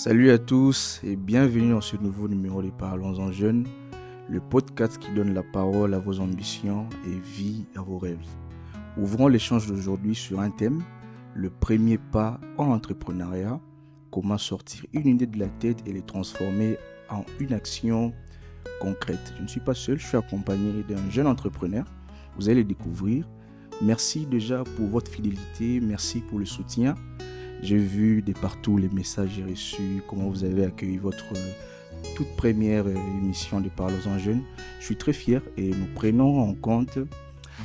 Salut à tous et bienvenue dans ce nouveau numéro de Parlons-en Jeunes, le podcast qui donne la parole à vos ambitions et vie à vos rêves. Ouvrons l'échange d'aujourd'hui sur un thème, le premier pas en entrepreneuriat, comment sortir une idée de la tête et les transformer en une action concrète. Je ne suis pas seul, je suis accompagné d'un jeune entrepreneur, vous allez le découvrir. Merci déjà pour votre fidélité, merci pour le soutien. J'ai vu de partout les messages que j'ai reçus, comment vous avez accueilli votre toute première émission de Parlons-en Jeunes. Je suis très fier et nous prenons en compte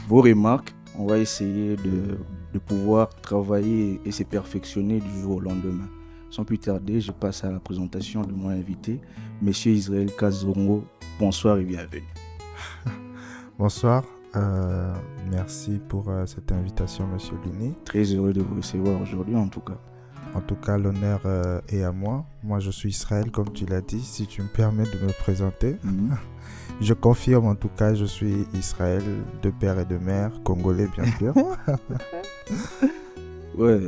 vos remarques. On va essayer de pouvoir travailler et se perfectionner du jour au lendemain. Sans plus tarder, je passe à la présentation de mon invité, Monsieur Israël Kazongo. Bonsoir et bienvenue. Bonsoir. Merci pour cette invitation, Monsieur Luni. Très heureux de vous recevoir aujourd'hui, en tout cas. En tout cas, l'honneur est à moi. Moi, je suis Israël, comme tu l'as dit. Si tu me permets de me présenter, je confirme en tout cas, je suis Israël, de père et de mère, congolais bien sûr. Ouais,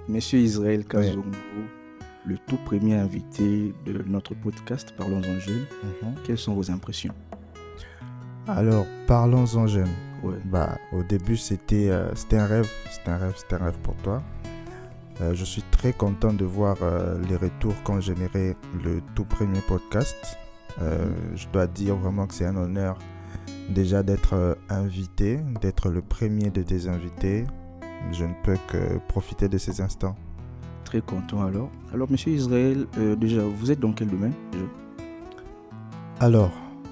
Monsieur Israël Kazongo, le tout premier invité de notre podcast Parlons-en Jeunes. Quelles sont vos impressions? Alors, Parlons-en Jeunes. Ouais. Au début, c'était un rêve pour toi. Je suis très content de voir les retours qu'ont généré le tout premier podcast. Je dois dire vraiment que c'est un honneur déjà d'être invité, d'être le premier de tes invités. Je ne peux que profiter de ces instants. Très content alors. Alors, Monsieur Israël, déjà, vous êtes dans quel domaine déjà? Alors,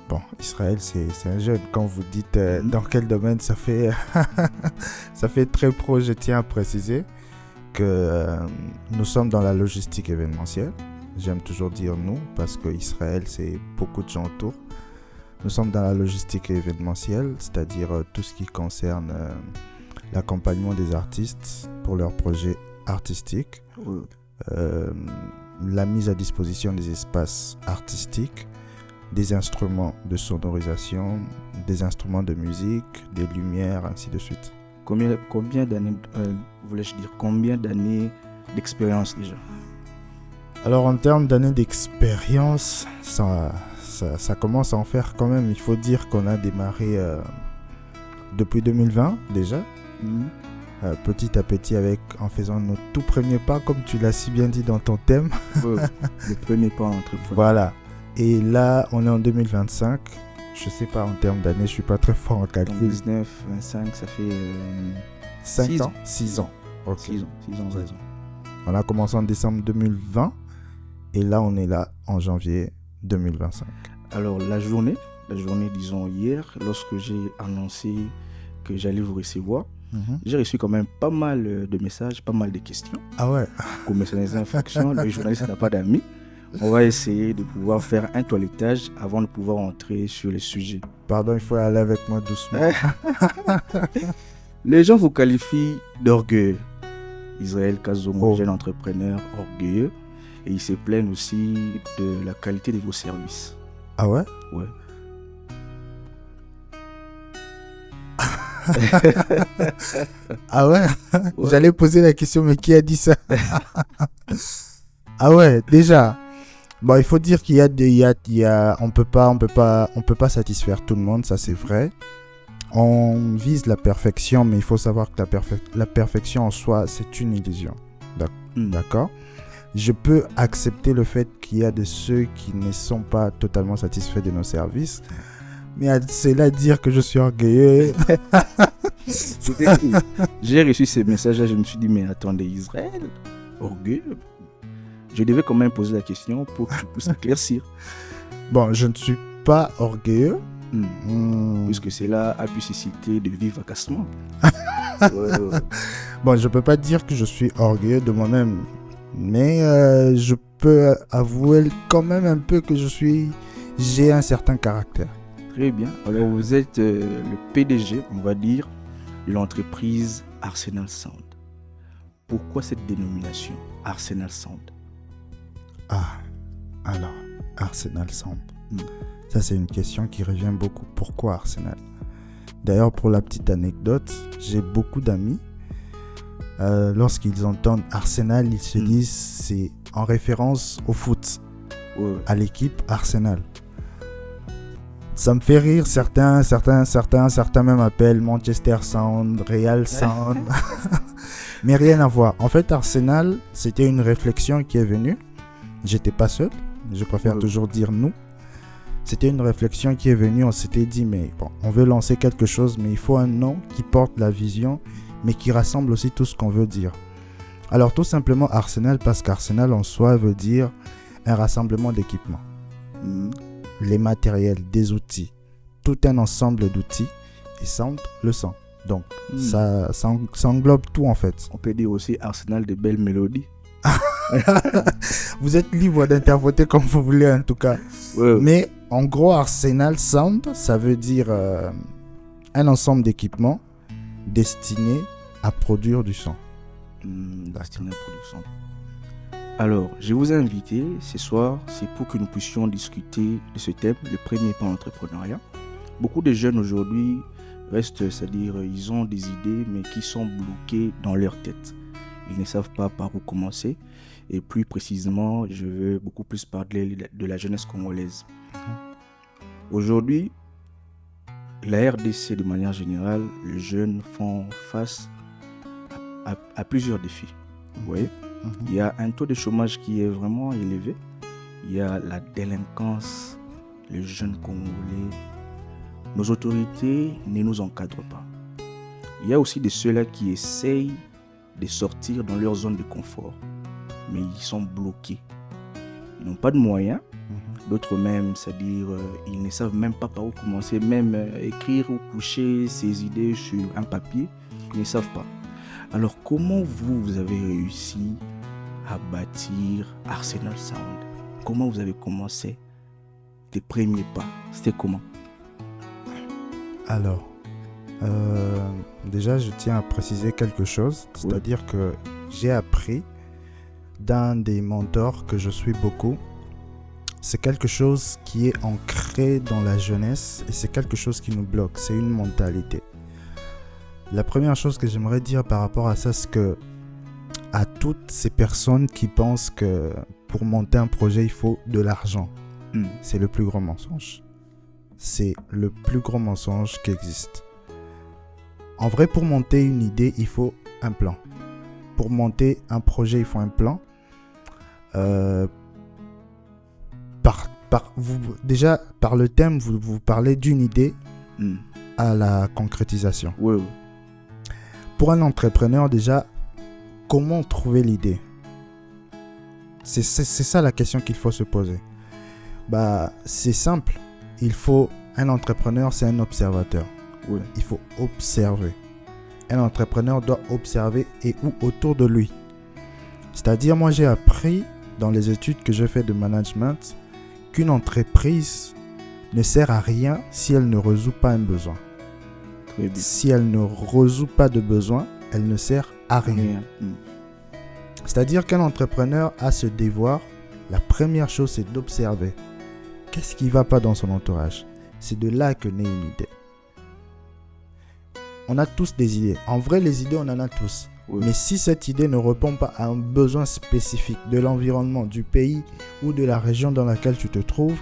bon, Israël, c'est un jeune. Quand vous dites dans quel domaine, ça fait très pro. Je tiens à préciser que nous sommes dans la logistique événementielle. J'aime toujours dire nous, parce que Israël, c'est beaucoup de gens autour. Nous sommes dans la logistique événementielle, c'est-à-dire tout ce qui concerne l'accompagnement des artistes pour leurs projets artistiques, la mise à disposition des espaces artistiques, des instruments de sonorisation, des instruments de musique, des lumières, ainsi de suite. Combien d'années, combien d'années d'expérience déjà? Alors en termes d'années d'expérience, ça commence à en faire quand même. Il faut dire qu'on a démarré depuis 2020 déjà, petit à petit en faisant nos tout premiers pas, comme tu l'as si bien dit dans ton thème. Le premier pas en entrepreneur. Voilà. Et là, on est en 2025. Je sais pas en termes d'années, je suis pas très fort en calcul. 19, 25, ça fait 5 ans 6 ans. Ok. 6 ans, 16 ans. On a commencé en décembre 2020 et là, on est là en janvier 2025. Alors, la journée, disons hier, lorsque j'ai annoncé que j'allais vous recevoir, j'ai reçu quand même pas mal de messages, pas mal de questions. Ah ouais. Commission des infractions, le journaliste n'a pas d'amis. On va essayer de pouvoir faire un toilettage avant de pouvoir entrer sur les sujets. Pardon, il faut aller avec moi doucement. Les gens vous qualifient d'orgueilleux. Israël Kazongo, jeune entrepreneur orgueilleux. Et ils se plaignent aussi de la qualité de vos services. Ah ouais? Ouais. Ah ouais? J'allais poser la question, mais qui a dit ça? Ah ouais, déjà. Bon, il faut dire qu'il y a on peut pas satisfaire tout le monde, ça c'est vrai. On vise la perfection, mais il faut savoir que la perfection en soi, c'est une illusion. D'accord? Je peux accepter le fait qu'il y a de ceux qui ne sont pas totalement satisfaits de nos services, mais c'est là dire que je suis orgueilleux. J'ai reçu ces messages-là, je me suis dit, mais attendez, Israël, orgueilleux? Je devais quand même poser la question pour que tu puisses éclaircir. Bon, je ne suis pas orgueilleux. Puisque cela a pu susciter de vifs agacements. Bon, je ne peux pas dire que je suis orgueilleux de moi-même, mais je peux avouer quand même un peu que j'ai un certain caractère. Très bien. Alors, vous êtes le PDG, on va dire, de l'entreprise Arsenal Sound. Pourquoi cette dénomination, Arsenal Sound? Ah, alors, Arsenal Sound. Ça, c'est une question qui revient beaucoup. Pourquoi Arsenal? D'ailleurs, pour la petite anecdote, j'ai beaucoup d'amis lorsqu'ils entendent Arsenal, ils se disent c'est en référence au foot, à l'équipe Arsenal. Ça me fait rire, certains même appellent Manchester Sound, Real Sound, mais rien à voir. En fait, Arsenal, c'était une réflexion qui est venue. J'étais pas seul, je préfère toujours dire nous. C'était une réflexion qui est venue, on s'était dit, mais bon, on veut lancer quelque chose, mais il faut un nom qui porte la vision, mais qui rassemble aussi tout ce qu'on veut dire. Alors tout simplement Arsenal, parce qu'Arsenal en soi veut dire un rassemblement d'équipements. Les matériels, des outils, tout un ensemble d'outils, et Sound, le son. Donc ça englobe tout en fait. On peut dire aussi Arsenal de belles mélodies. Vous êtes libre d'interpréter comme vous voulez en tout cas. Mais en gros Arsenal Sound, ça veut dire un ensemble d'équipements destinés à produire du son. Destiné à produire du son. Alors, je vous ai invité ce soir, c'est pour que nous puissions discuter de ce thème, le premier pas entrepreneuriat. Beaucoup de jeunes aujourd'hui restent, c'est-à-dire ils ont des idées mais qui sont bloquées dans leur tête. Ils ne savent pas par où commencer. Et plus précisément, je veux beaucoup plus parler de la jeunesse congolaise. Aujourd'hui, la RDC de manière générale, les jeunes font face à plusieurs défis. Vous voyez ? Il y a un taux de chômage qui est vraiment élevé. Il y a la délinquance, les jeunes Congolais. Nos autorités ne nous encadrent pas. Il y a aussi de ceux-là qui essayent de sortir dans leur zone de confort, mais ils sont bloqués. Ils n'ont pas de moyens. D'autres même, c'est-à-dire ils ne savent même pas par où commencer, même écrire ou coucher ses idées sur un papier, ils ne savent pas. Alors comment vous avez réussi à bâtir Arsenal Sound? Comment vous avez commencé tes premiers pas? C'était comment? Alors, déjà je tiens à préciser quelque chose, c'est-à-dire que j'ai appris d'un des mentors que je suis beaucoup. C'est quelque chose qui est ancré dans la jeunesse et c'est quelque chose qui nous bloque, c'est une mentalité. La première chose que j'aimerais dire par rapport à ça, c'est que à toutes ces personnes qui pensent que pour monter un projet, il faut de l'argent, c'est le plus grand mensonge. C'est le plus grand mensonge qui existe. En vrai, pour monter une idée, il faut un plan. Pour monter un projet, il faut un plan. Déjà, par le thème, vous parlez d'une idée à la concrétisation. Oui. Pour un entrepreneur, déjà, comment trouver l'idée? C'est ça la question qu'il faut se poser. C'est simple. Un entrepreneur, c'est un observateur. Oui. Il faut observer. Un entrepreneur doit observer et où autour de lui. C'est-à-dire, moi, j'ai appris dans les études que j'ai fait de management qu'une entreprise ne sert à rien si elle ne résout pas un besoin. Très bien. Si elle ne résout pas de besoin, elle ne sert à rien. C'est-à-dire qu'un entrepreneur a ce devoir, la première chose, c'est d'observer. Qu'est-ce qui ne va pas dans son entourage? C'est de là que naît une idée. On a tous des idées. En vrai, les idées, on en a tous. Oui. Mais si cette idée ne répond pas à un besoin spécifique de l'environnement, du pays ou de la région dans laquelle tu te trouves,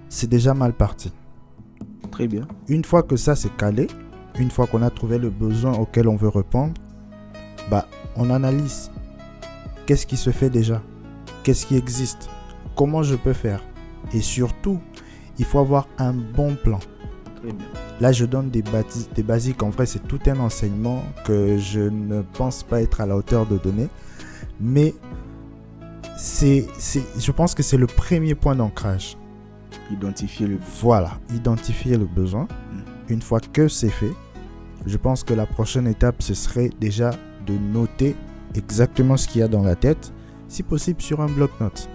c'est déjà mal parti. Très bien. Une fois que ça c'est calé, une fois qu'on a trouvé le besoin auquel on veut répondre, on analyse. Qu'est-ce qui se fait déjà? Qu'est-ce qui existe? Comment je peux faire? Et surtout, il faut avoir un bon plan. Très bien. Là, je donne des basiques. En vrai, c'est tout un enseignement que je ne pense pas être à la hauteur de donner. Mais je pense que c'est le premier point d'ancrage. Identifier le besoin. Voilà, identifier le besoin. Une fois que c'est fait, je pense que la prochaine étape, ce serait déjà de noter exactement ce qu'il y a dans la tête, si possible sur un bloc-notes.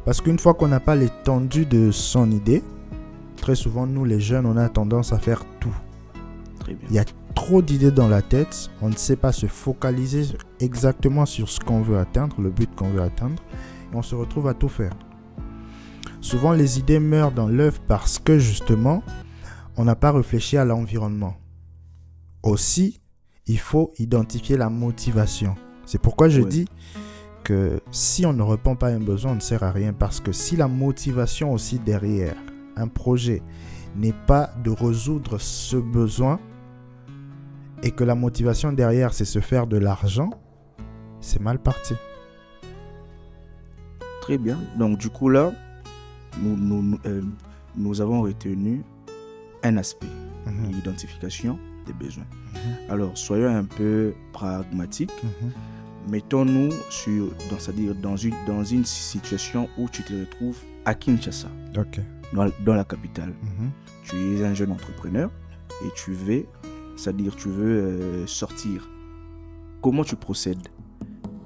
Parce qu'une fois qu'on n'a pas l'étendue de son idée, très souvent, nous les jeunes, on a tendance à faire tout. Très bien. Il y a trop d'idées dans la tête, on ne sait pas se focaliser exactement sur ce qu'on veut atteindre, le but qu'on veut atteindre, et on se retrouve à tout faire. Souvent, les idées meurent dans l'œuf parce que justement, on n'a pas réfléchi à l'environnement. Aussi, il faut identifier la motivation. C'est pourquoi je Ouais. dis que si on ne répond pas à un besoin, on ne sert à rien. Parce que si la motivation aussi derrière un projet n'est pas de résoudre ce besoin et que la motivation derrière, c'est se faire de l'argent, c'est mal parti. Très bien. Donc, du coup, là, nous avons retenu un aspect, l'identification des besoins. Alors, soyons un peu pragmatiques. Mettons-nous dans une situation où tu te retrouves à Kinshasa, Ok. dans la capitale. Tu es un jeune entrepreneur et tu veux sortir. Comment tu procèdes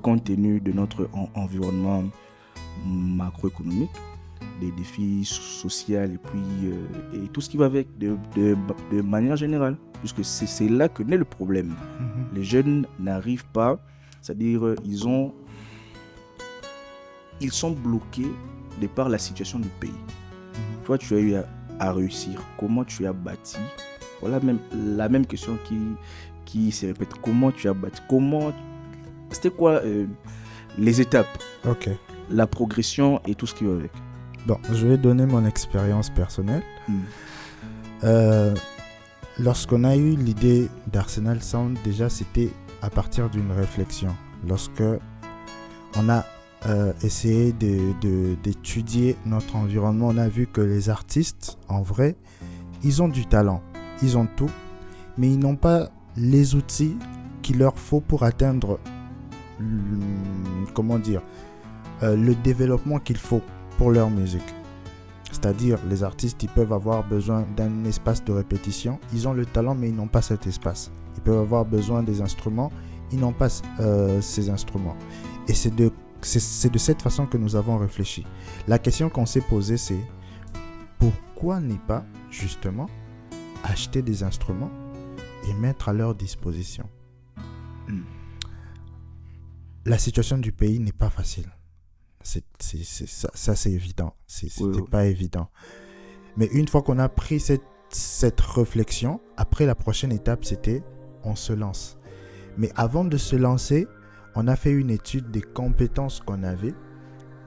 compte tenu de notre environnement macroéconomique, des défis sociaux et puis et tout ce qui va avec de manière générale, puisque c'est là que naît le problème. Les jeunes n'arrivent pas, c'est-à-dire ils sont bloqués de par la situation du pays. Toi, tu as eu à réussir. Comment tu as bâti? Voilà la même question qui se répète. Comment tu as bâti? C'était quoi les étapes? Ok. La progression et tout ce qui va avec. Bon, je vais donner mon expérience personnelle. Lorsqu'on a eu l'idée d'Arsenal Sound, déjà c'était à partir d'une réflexion. Lorsque on a essayé d'étudier notre environnement, on a vu que les artistes, en vrai, ils ont du talent, ils ont tout, mais ils n'ont pas les outils qu'il leur faut pour atteindre le développement qu'il faut pour leur musique. C'est-à-dire, les artistes, ils peuvent avoir besoin d'un espace de répétition. Ils ont le talent, mais ils n'ont pas cet espace. Ils peuvent avoir besoin des instruments. Ils n'ont pas ces instruments. Et c'est de cette façon que nous avons réfléchi. La question qu'on s'est posée, c'est pourquoi ne pas, justement, acheter des instruments et mettre à leur disposition? La situation du pays n'est pas facile. Ça, c'est évident. C'était pas évident. Mais une fois qu'on a pris cette réflexion, après la prochaine étape, c'était on se lance. Mais avant de se lancer, on a fait une étude des compétences qu'on avait,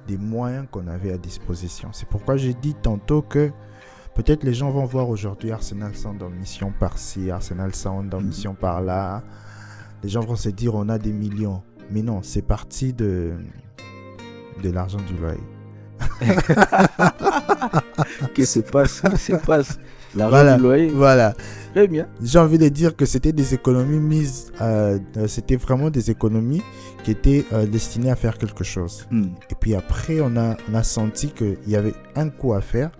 des moyens qu'on avait à disposition. C'est pourquoi j'ai dit tantôt que peut-être les gens vont voir aujourd'hui Arsenal Sound en mission par-ci, Arsenal Sound en mission par-là. Les gens vont se dire on a des millions. Mais non, c'est parti de l'argent du loyer. Qu'est-ce qui se passe? L'argent du loyer. Voilà. Très bien. J'ai envie de dire que c'était des économies mises, c'était vraiment des économies qui étaient destinées à faire quelque chose. Et puis après, on a senti qu'il y avait un coup à faire.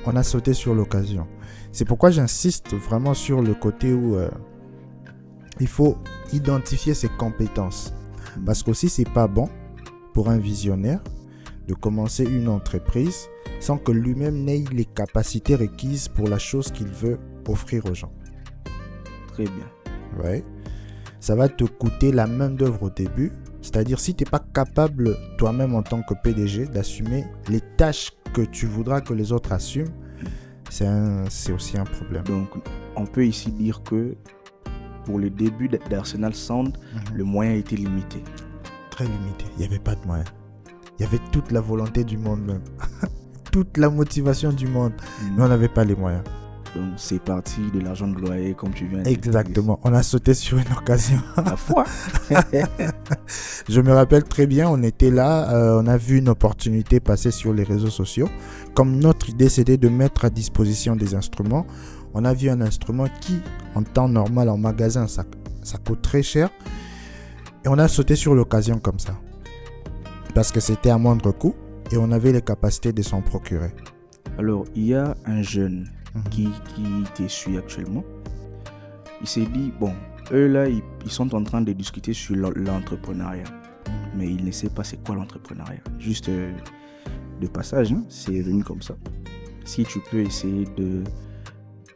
On a sauté sur l'occasion. C'est pourquoi j'insiste vraiment sur le côté où il faut identifier ses compétences. Parce qu'aussi, c'est pas bon pour un visionnaire de commencer une entreprise sans que lui-même n'ait les capacités requises pour la chose qu'il veut offrir aux gens. Très bien. Ouais. Ça va te coûter la main d'œuvre au début. C'est-à-dire si tu n'es pas capable toi-même en tant que PDG d'assumer les tâches que tu voudras que les autres assument, c'est aussi un problème. Donc, on peut ici dire que pour le début d'Arsenal Sound, le moyen était limité. Très limité. Il n'y avait pas de moyens. Il y avait toute la volonté du monde même. Toute la motivation du monde. Mais on n'avait pas les moyens. Donc, c'est parti de l'argent de loyer, comme tu viens de dire. Exactement. On a sauté sur une occasion. La foi. Je me rappelle très bien, on était là, on a vu une opportunité passer sur les réseaux sociaux. Comme notre idée, c'était de mettre à disposition des instruments. On a vu un instrument qui, en temps normal, en magasin, ça coûte très cher. Et on a sauté sur l'occasion comme ça. Parce que c'était à moindre coût et on avait les capacités de s'en procurer. Alors, il y a un jeune qui te suit actuellement. Il s'est dit, bon, eux là, ils sont en train de discuter sur l'entrepreneuriat. Mais il ne sait pas c'est quoi l'entrepreneuriat. Juste de passage, hein, c'est venu comme ça. Si tu peux essayer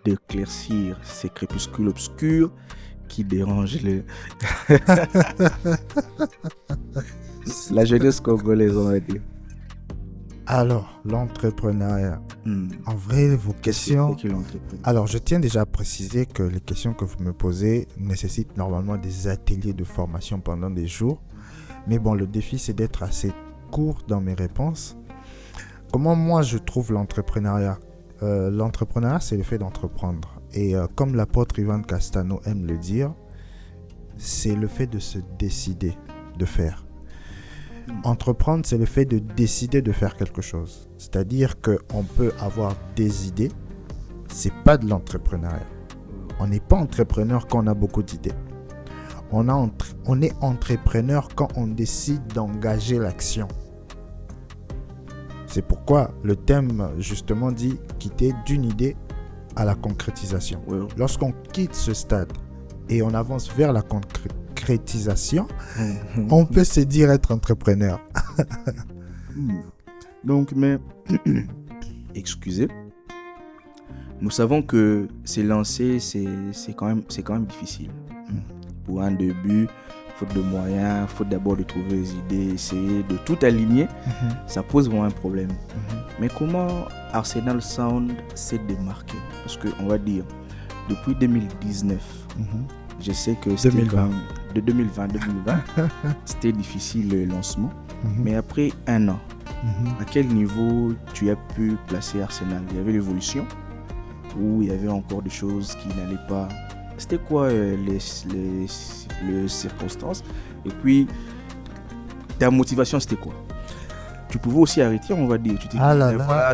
d'éclaircir ces crépuscules obscurs qui dérangent la jeunesse congolaise, on va dire. Alors, l'entrepreneuriat. Hmm. En vrai, vos questions... Qu'est-ce que l'entrepreneuriat? Alors, je tiens déjà à préciser que les questions que vous me posez nécessitent normalement des ateliers de formation pendant des jours. Mais bon, le défi, c'est d'être assez court dans mes réponses. Comment moi, je trouve l'entrepreneuriat? L'entrepreneuriat, c'est le fait d'entreprendre. Et comme l'apôtre Ivan Castano aime le dire, c'est le fait de se décider de faire. Entreprendre, c'est le fait de décider de faire quelque chose. C'est-à-dire qu'on peut avoir des idées, c'est pas de l'entrepreneuriat. On n'est pas entrepreneur quand on a beaucoup d'idées. On est entrepreneur quand on décide d'engager l'action. C'est pourquoi le thème justement dit quitter d'une idée à la concrétisation. Ouais. Lorsqu'on quitte ce stade et on avance vers la concrétisation, on peut se dire être entrepreneur. Donc, mais excusez, nous savons que se lancer, c'est quand même difficile. Pour un début, faute de moyens, faute d'abord de trouver des idées, essayer de tout aligner, ça pose vraiment un problème. Mais comment Arsenal Sound s'est démarqué? Parce qu'on va dire, depuis 2019, je sais que c'était 2020. De 2020, c'était difficile le lancement. Mais après un an, à quel niveau tu as pu placer Arsenal? Il y avait l'évolution ou il y avait encore des choses qui n'allaient pas? C'était quoi les circonstances? Et puis, ta motivation, c'était quoi? Tu pouvais aussi arrêter, on va dire. Tu t'es dit, voilà,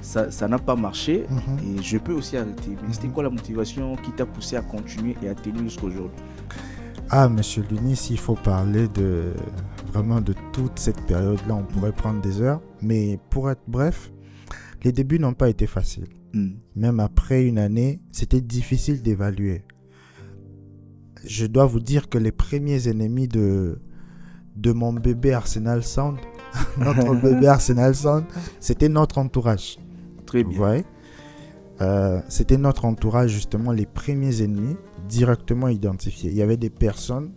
ça n'a pas marché et je peux aussi arrêter. Mais c'était quoi la motivation qui t'a poussé à continuer et à tenir jusqu'à aujourd'hui? Ah, monsieur Lunis, s'il faut parler vraiment de toute cette période-là, on pourrait prendre des heures. Mais pour être bref, les débuts n'ont pas été faciles. Même après une année, c'était difficile d'évaluer. Je dois vous dire que les premiers ennemis de mon bébé Arsenal Sound, notre bébé Arsenal Sound, c'était notre entourage. Très bien. Vous voyez, c'était notre entourage, justement, les premiers ennemis directement identifiés. Il y avait des personnes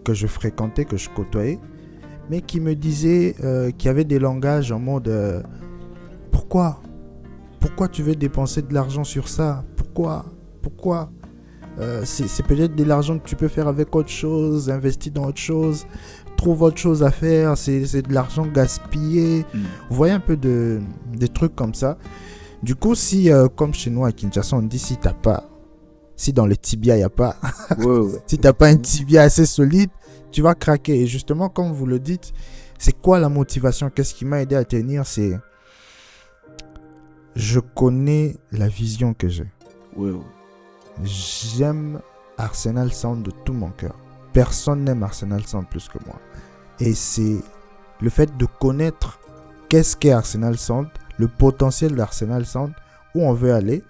que je fréquentais, que je côtoyais, mais qui me disaient, qui avaient des langages en mode pourquoi tu veux dépenser de l'argent sur ça? Pourquoi c'est peut-être de l'argent que tu peux faire avec autre chose, investir dans autre chose, trouve autre chose à faire, c'est de l'argent gaspillé. Vous voyez un peu des trucs comme ça. Du coup, si comme chez nous à Kinshasa, on dit si dans le tibia il n'y a pas, si tu n'as pas un tibia assez solide, tu vas craquer. Et justement, comme vous le dites, c'est quoi la motivation? Qu'est-ce qui m'a aidé à tenir? C'est je connais la vision que j'ai. J'aime Arsenal Sound de tout mon cœur. Personne n'aime Arsenal Sound plus que moi. Et c'est le fait de connaître qu'est-ce qu'est Arsenal Sound, le potentiel d'Arsenal Sound, où on veut aller,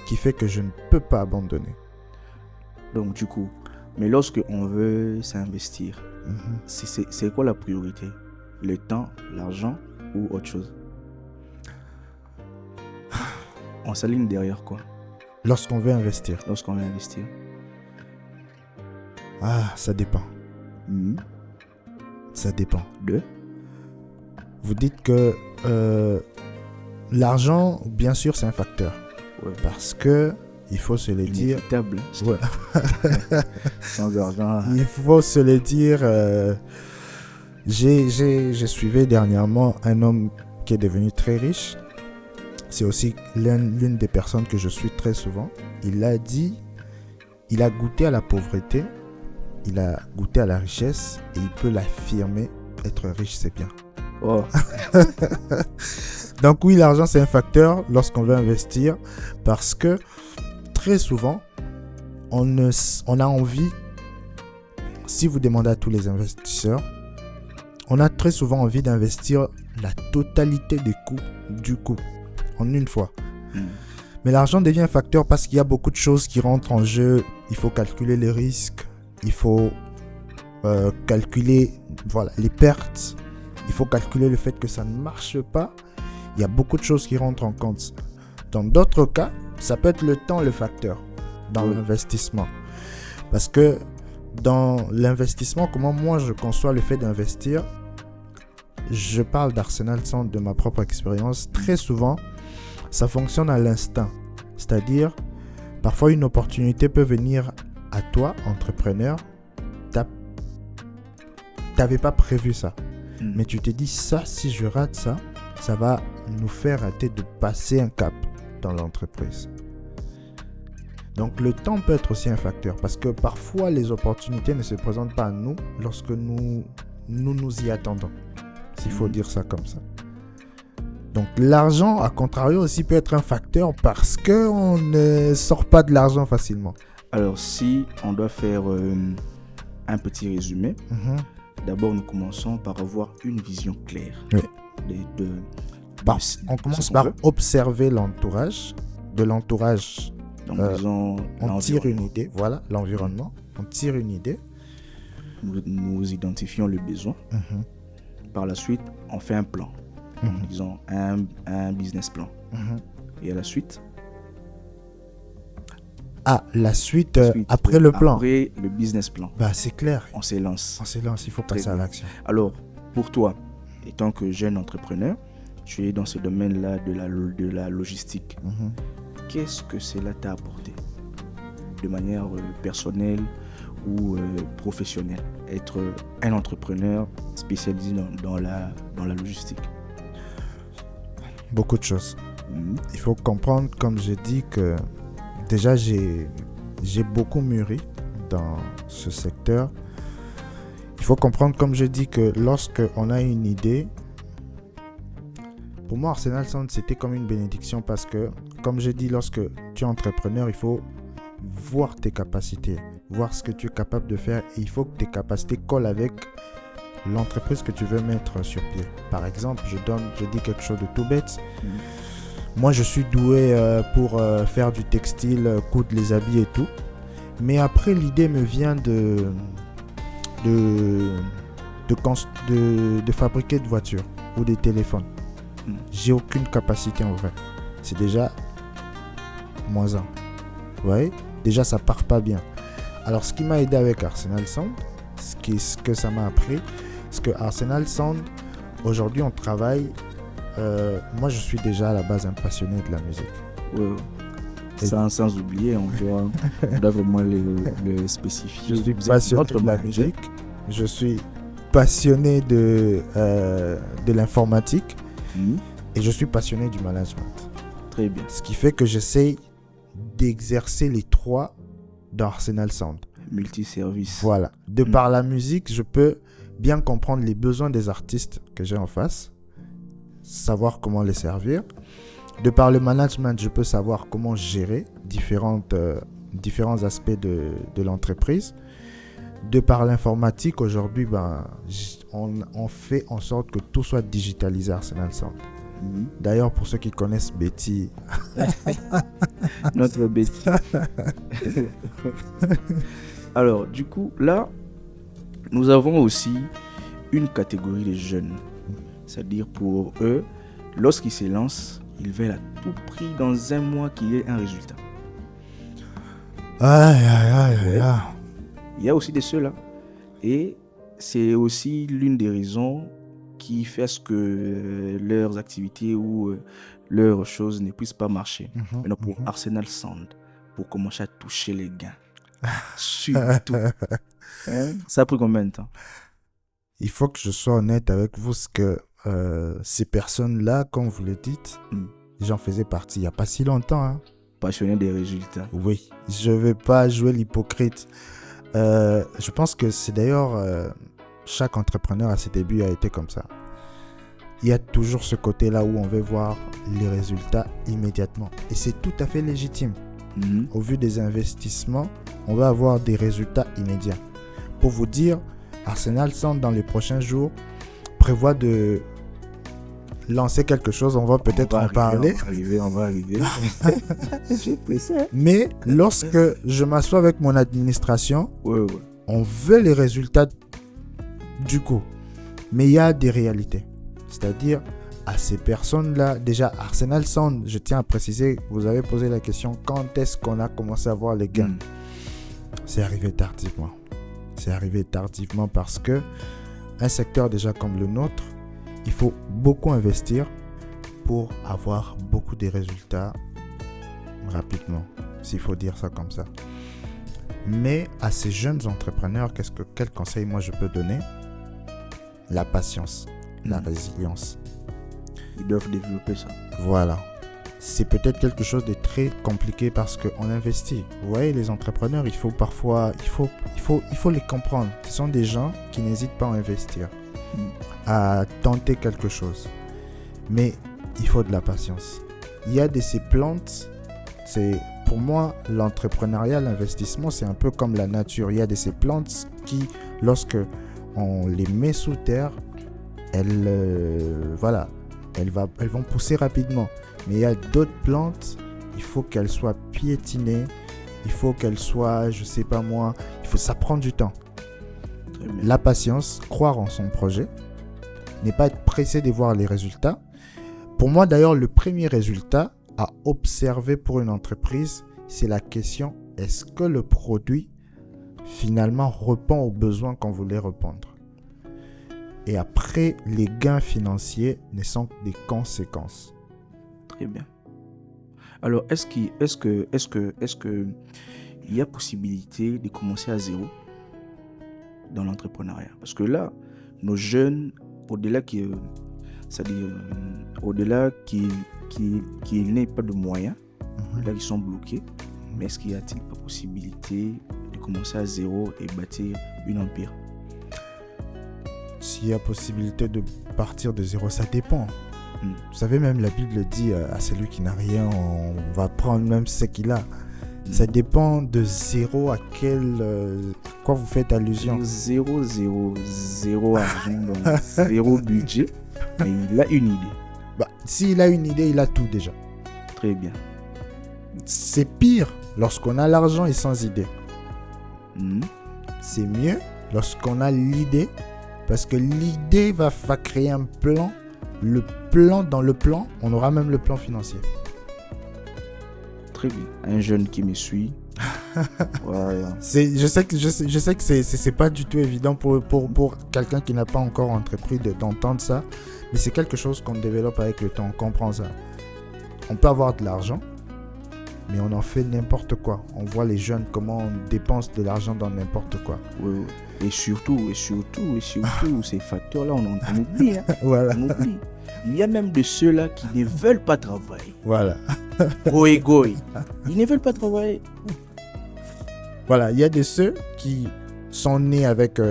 qui fait que je ne peux pas abandonner. Donc du coup, mais lorsque on veut s'investir, c'est quoi la priorité? Le temps, l'argent ou autre chose? On s'aligne derrière quoi? Lorsqu'on veut investir. Ah, ça dépend. Ça dépend. Vous dites que l'argent, bien sûr, c'est un facteur. Parce que il faut se le dire. Inévitable. Sans argent. Il faut se le dire. J'ai suivi dernièrement un homme qui est devenu très riche. C'est aussi l'une des personnes que je suis très souvent. Il a dit, il a goûté à la pauvreté, il a goûté à la richesse et il peut l'affirmer, être riche c'est bien. Donc oui, l'argent c'est un facteur lorsqu'on veut investir parce que très souvent, on a envie, si vous demandez à tous les investisseurs, on a très souvent envie d'investir la totalité du coût. En une fois. Mais l'argent devient un facteur parce qu'il y a beaucoup de choses qui rentrent en jeu. Il faut calculer les risques, il faut calculer les pertes, il faut calculer le fait que ça ne marche pas. Il y a beaucoup de choses qui rentrent en compte. Dans d'autres cas, ça peut être le temps le facteur dans l'investissement. Parce que dans l'investissement, comment moi je conçois le fait d'investir, je parle d'Arsenal Sound de ma propre expérience. Très souvent, ça fonctionne à l'instinct. C'est-à-dire, parfois une opportunité peut venir à toi, entrepreneur. T'avais pas prévu ça. Mais tu te dis, ça, si je rate ça, ça va nous faire rater de passer un cap dans l'entreprise. Donc le temps peut être aussi un facteur parce que parfois les opportunités ne se présentent pas à nous lorsque nous y attendons. S'il faut dire ça comme ça. Donc l'argent, à contrario, aussi peut être un facteur parce qu'on ne sort pas de l'argent facilement. Alors si on doit faire un petit résumé, d'abord nous commençons par avoir une vision claire. Oui. On de commence par observer l'entourage. De l'entourage, donc, disons, on tire une idée. Voilà, l'environnement. On tire une idée. Nous identifions le besoin. Par la suite, on fait un plan. Disons, un business plan. Et à la suite la suite après le plan. Après le business plan. Bah, c'est clair. On s'élance. Il faut passer à l'action. Alors, pour toi, étant que jeune entrepreneur, tu es dans ce domaine-là de la logistique. Qu'est-ce que cela t'a apporté de manière personnelle ou professionnelle, être un entrepreneur spécialisé dans la logistique? Beaucoup de choses. Il faut comprendre, comme j'ai dit, que déjà j'ai beaucoup mûri dans ce secteur. Il faut comprendre, comme je dis, que lorsque on a une idée, pour moi, Arsenal Sound, c'était comme une bénédiction parce que, comme j'ai dit, lorsque tu es entrepreneur, il faut voir tes capacités, voir ce que tu es capable de faire et il faut que tes capacités collent avec l'entreprise que tu veux mettre sur pied. Par exemple, je dis quelque chose de tout bête. Moi, je suis doué pour faire du textile, coudre les habits et tout. Mais après, l'idée me vient de fabriquer de voitures ou des téléphones. J'ai aucune capacité en vrai. C'est déjà moins un. Vous voyez ? Déjà, ça part pas bien. Alors, ce qui m'a aidé avec Arsenal Sound, ce que ça m'a appris, c'est que Arsenal Sound, aujourd'hui, on travaille. Moi, je suis déjà à la base un passionné de la musique. Oui. Sans oublier, on doit vraiment le spécifier. Je suis passionné de la musique. Je suis passionné de l'informatique. Et je suis passionné du management. Très bien. Ce qui fait que j'essaie d'exercer les trois dans Arsenal Sound. Multiservice. Voilà. Par la musique, je peux bien comprendre les besoins des artistes que j'ai en face, savoir comment les servir. De par le management, je peux savoir comment gérer différents aspects de l'entreprise. De par l'informatique, aujourd'hui, on fait en sorte que tout soit digitalisé à Arsenal Sound. D'ailleurs, pour ceux qui connaissent Betty, notre Betty. Alors, du coup, là, nous avons aussi une catégorie de jeunes. C'est-à-dire pour eux, lorsqu'ils se lancent, ils veulent à tout prix dans un mois qu'il y ait un résultat. Aïe. Il y a aussi de ceux-là. Et c'est aussi l'une des raisons qui fait ce que leurs activités ou leurs choses ne puissent pas marcher. Maintenant, pour Arsenal Sound, pour commencer à toucher les gains, surtout, ça a pris combien de temps? Il faut que je sois honnête avec vous, parce que ces personnes-là, comme vous le dites, j'en faisais partie il n'y a pas si longtemps. Passionné des résultats. Oui, je ne vais pas jouer l'hypocrite. Je pense que c'est d'ailleurs chaque entrepreneur à ses débuts a été comme ça. Il y a toujours ce côté-là où on veut voir les résultats immédiatement. Et c'est tout à fait légitime. Au vu des investissements, on va avoir des résultats immédiats. Pour vous dire, Arsenal Sound dans les prochains jours prévoit de lancer quelque chose. On va peut-être en parler. On va arriver. J'ai pressé. Mais lorsque je m'assois avec mon administration, on veut les résultats du coup. Mais il y a des réalités. C'est-à-dire, à ces personnes-là, déjà, Arsenal Sound, je tiens à préciser, vous avez posé la question, quand est-ce qu'on a commencé à voir les gains? C'est arrivé tardivement. C'est arrivé tardivement parce que un secteur déjà comme le nôtre, il faut beaucoup investir pour avoir beaucoup de résultats rapidement, s'il faut dire ça comme ça. Mais à ces jeunes entrepreneurs, quel conseil moi je peux donner? La patience, la résilience. Ils doivent développer ça. Voilà. C'est peut-être quelque chose de très compliqué parce qu'on investit. Vous voyez, les entrepreneurs, il faut parfois, il faut les comprendre. Ce sont des gens qui n'hésitent pas à investir, à tenter quelque chose. Mais il faut de la patience. Il y a de ces plantes, pour moi, l'entrepreneuriat, l'investissement, c'est un peu comme la nature. Il y a de ces plantes qui, lorsque on les met sous terre, elles vont pousser rapidement. Mais il y a d'autres plantes, il faut qu'elles soient piétinées, il faut qu'elles soient, je sais pas moi, ça prend du temps. La patience, croire en son projet, ne pas être pressé de voir les résultats. Pour moi d'ailleurs, le premier résultat à observer pour une entreprise, c'est la question, est-ce que le produit finalement répond aux besoins qu'on voulait répondre? Et après, les gains financiers ne sont que des conséquences. Très bien. Alors, est-ce qu'il y a possibilité de commencer à zéro dans l'entrepreneuriat? Parce que là, nos jeunes, au-delà qu'ils n'aient pas de moyens, là ils sont bloqués, mais est-ce qu'il y a-t-il pas possibilité de commencer à zéro et bâtir une empire? S'il y a possibilité de partir de zéro, ça dépend. Vous savez, même la Bible dit à celui qui n'a rien, on va prendre même ce qu'il a. Ça dépend de zéro à quoi vous faites allusion. Zéro argent, donc zéro budget, mais il a une idée. S'il a une idée, il a tout déjà. Très bien. C'est pire lorsqu'on a l'argent et sans idée. C'est mieux lorsqu'on a l'idée, parce que l'idée va créer un plan. Dans le plan, on aura même le plan financier. Très bien. Un jeune qui me suit. Voilà. Je sais que c'est pas du tout évident pour quelqu'un qui n'a pas encore entrepris d'entendre ça, mais c'est quelque chose qu'on développe avec le temps. On comprend ça. On peut avoir de l'argent, mais on en fait n'importe quoi. On voit les jeunes comment on dépense de l'argent dans n'importe quoi. Oui. Et surtout, ces facteurs-là, on oublie. Voilà. On oublie. Il y a même de ceux-là qui ne veulent pas travailler. Voilà. Goï. Ils ne veulent pas travailler. Voilà, il y a de ceux qui sont nés avec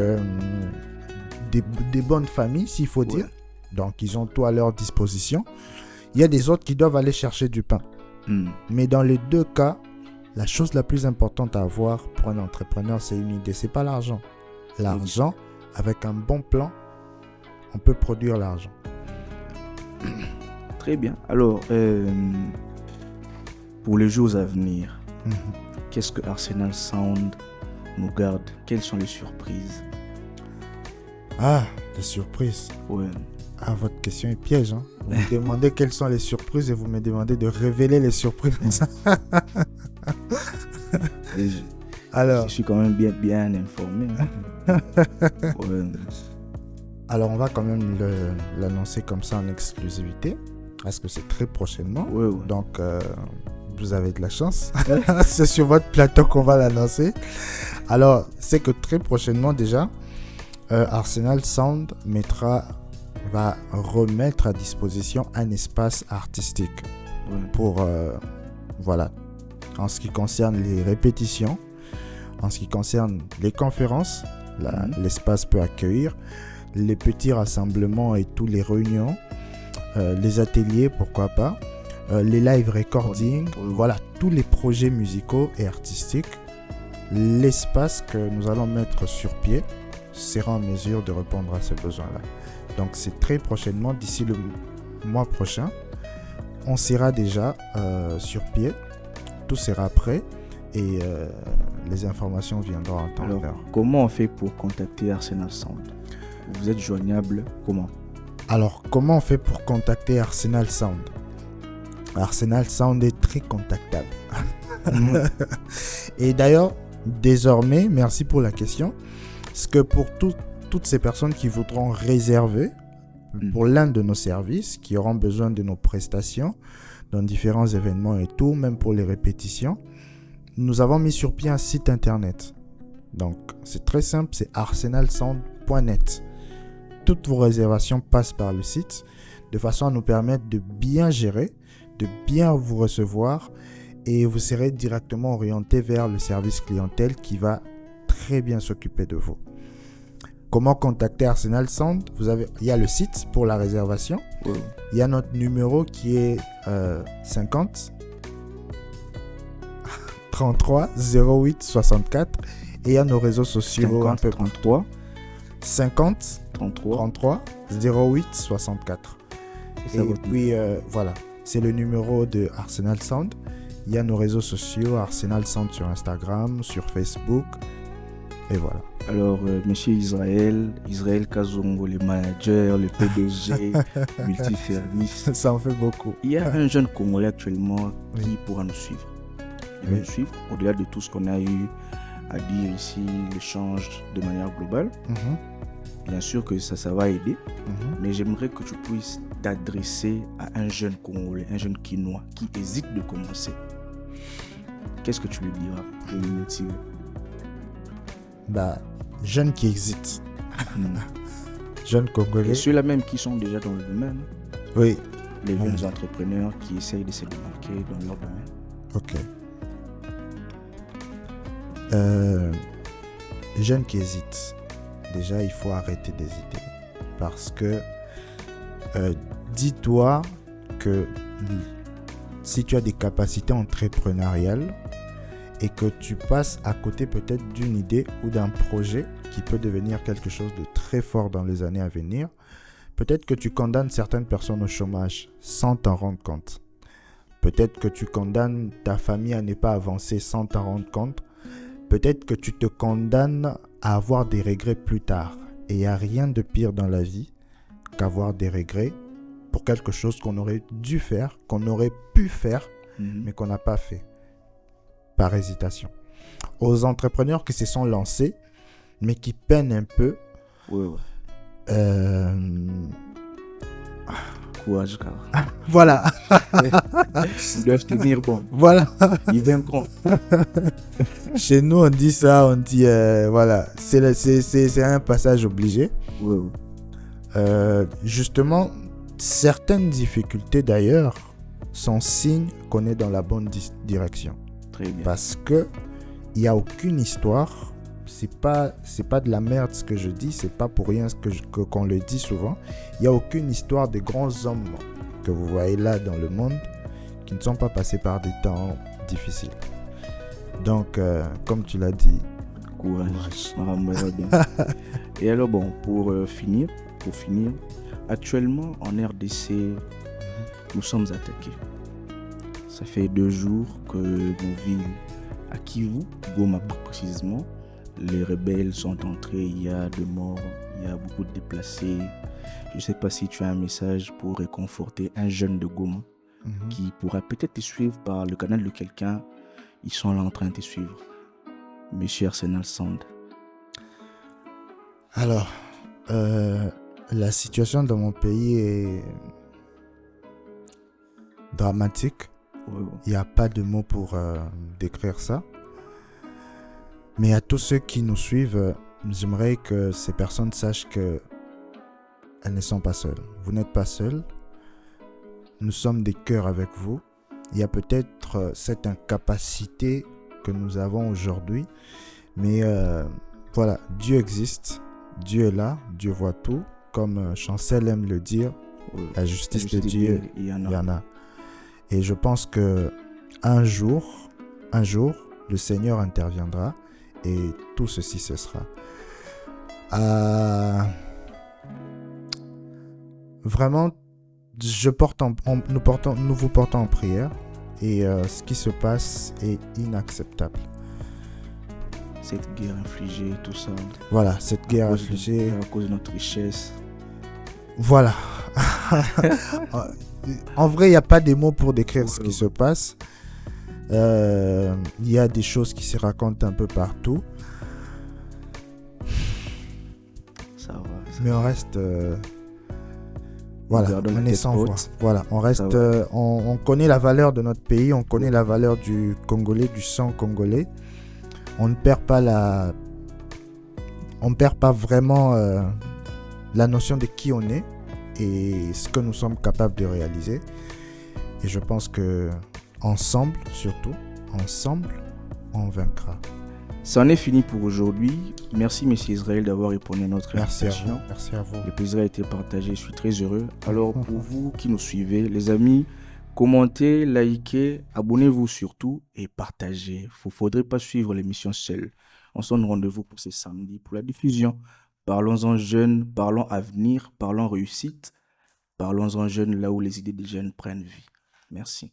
des bonnes familles, s'il faut dire. Donc, ils ont tout à leur disposition. Il y a des autres qui doivent aller chercher du pain. Mais dans les deux cas, la chose la plus importante à avoir pour un entrepreneur, c'est une idée. C'est pas l'argent. L'argent, avec un bon plan, on peut produire l'argent. Très bien. Alors, pour les jours à venir, qu'est-ce que Arsenal Sound nous garde? Quelles sont les surprises? Les surprises. Ouais. Votre question est piège. Vous me demandez quelles sont les surprises et vous me demandez de révéler les surprises. Alors, je suis quand même bien informé. Alors, on va quand même l'annoncer comme ça en exclusivité, parce que c'est très prochainement. Donc, vous avez de la chance. C'est sur votre plateau qu'on va l'annoncer. Alors, c'est que très prochainement déjà, Arsenal Sound va remettre à disposition un espace artistique pour, en ce qui concerne les répétitions, en ce qui concerne les conférences, l'espace peut accueillir les petits rassemblements et toutes les réunions, les ateliers, pourquoi pas, les live recordings, voilà, tous les projets musicaux et artistiques. L'espace que nous allons mettre sur pied sera en mesure de répondre à ces besoins-là. Donc c'est très prochainement, d'ici le mois prochain, on sera déjà sur pied, tout sera prêt et les informations viendront en temps et heure. Alors, comment on fait pour contacter Arsenal Sound? Vous êtes joignable comment? Alors, comment on fait pour contacter Arsenal Sound? Arsenal Sound est très contactable. Et d'ailleurs, désormais, merci pour la question, parce que pour toutes ces personnes qui voudront réserver pour l'un de nos services qui auront besoin de nos prestations dans différents événements et tout, même pour les répétitions, nous avons mis sur pied un site internet. Donc, c'est très simple, c'est arsenalsound.net. Toutes vos réservations passent par le site de façon à nous permettre de bien gérer, de bien vous recevoir et vous serez directement orienté vers le service clientèle qui va très bien s'occuper de vous. Comment contacter Arsenal Sound? Il y a le site pour la réservation. Il y a notre numéro qui est 50 33 08 64 et il y a nos réseaux sociaux 50 33 50 33 08 64. Et puis voilà, c'est le numéro de Arsenal Sound. Il y a nos réseaux sociaux, Arsenal Sound sur Instagram, sur Facebook et voilà. Alors, monsieur Israël Kazongo, le manager, le PDG, multiservice. Ça en fait beaucoup. Il y a un jeune Congolais actuellement qui pourra nous suivre. Il va nous suivre, au-delà de tout ce qu'on a eu à dire ici, l'échange de manière globale. Bien sûr que ça va aider, mais j'aimerais que tu puisses t'adresser à un jeune Congolais, un jeune Quinois qui hésite de commencer. Qu'est-ce que tu lui diras pour le motiver? Jeunes qui hésitent. Jeunes Congolais. Et ceux-là même qui sont déjà dans le domaine. Oui. Les jeunes entrepreneurs qui essayent de se démarquer dans leur domaine. Ok. Jeunes qui hésitent. Déjà, il faut arrêter d'hésiter. Parce que dis-toi que si tu as des capacités entrepreneuriales et que tu passes à côté peut-être d'une idée ou d'un projet qui peut devenir quelque chose de très fort dans les années à venir, peut-être que tu condamnes certaines personnes au chômage sans t'en rendre compte. Peut-être que tu condamnes ta famille à ne pas avancer sans t'en rendre compte. Peut-être que tu te condamnes à avoir des regrets plus tard. Et il n'y a rien de pire dans la vie qu'avoir des regrets pour quelque chose qu'on aurait dû faire, qu'on aurait pu faire, mais qu'on n'a pas fait. Par hésitation. Aux entrepreneurs qui se sont lancés, mais qui peinent un peu. Courage, car. Voilà. Ils doivent tenir bon. Voilà. Ils vaincront. Chez nous, on dit ça, on dit voilà, c'est un passage obligé. Justement, certaines difficultés d'ailleurs sont signes qu'on est dans la bonne direction. Très bien. Parce que il y a aucune histoire. C'est pas de la merde ce que je dis. C'est pas pour rien qu'on le dit souvent. Il y a aucune histoire des grands hommes que vous voyez là dans le monde qui ne sont pas passés par des temps difficiles. Donc, comme tu l'as dit, courage. Et alors bon, pour finir, actuellement en RDC, nous sommes attaqués. Ça fait 2 jours que nos villes, à Kivu, Goma précisément, les rebelles sont entrés, il y a des morts, il y a beaucoup de déplacés. Je ne sais pas si tu as un message pour réconforter un jeune de Goma qui pourra peut-être te suivre par le canal de quelqu'un. Ils sont là en train de te suivre. Monsieur Arsenal Sound. Alors, la situation dans mon pays est dramatique. Il n'y a pas de mots pour décrire ça. Mais à tous ceux qui nous suivent, j'aimerais que ces personnes sachent qu'elles ne sont pas seules. Vous n'êtes pas seuls. Nous sommes des cœurs avec vous. Il y a peut-être cette incapacité que nous avons aujourd'hui. Mais voilà, Dieu existe. Dieu est là. Dieu voit tout. Comme Chancel aime le dire, la justice de Dieu, il y en a. Et je pense que un jour, le Seigneur interviendra et tout ceci cessera. Vraiment, nous vous portons en prière et ce qui se passe est inacceptable. Cette guerre infligée, tout ça. Voilà, cette guerre infligée. À cause de notre richesse. Voilà. En vrai, il n'y a pas de mots pour décrire ce qui se passe. Il y a des choses qui se racontent un peu partout. Ça va. Mais on reste Voilà, gardons la on est tête sans voix. haute. Voilà, on reste, Ça va. on connaît la valeur de notre pays, on connaît la valeur du Congolais, du sang congolais. On ne perd pas on perd pas vraiment la notion de qui on est et ce que nous sommes capables de réaliser. Et je pense que ensemble, surtout, ensemble, on vaincra. Ça en est fini pour aujourd'hui. Merci, Monsieur Israël, d'avoir répondu à notre Merci à vous. invitation. Merci à vous. Le plaisir a été partagé. Je suis très heureux. Alors, pour vous qui nous suivez, les amis, commentez, likez, abonnez-vous surtout et partagez. Il ne faudrait pas suivre l'émission seule. On se donne rendez-vous pour ce samedi pour la diffusion. Parlons-en jeunes, parlons avenir, parlons réussite, parlons-en jeunes là où les idées des jeunes prennent vie. Merci.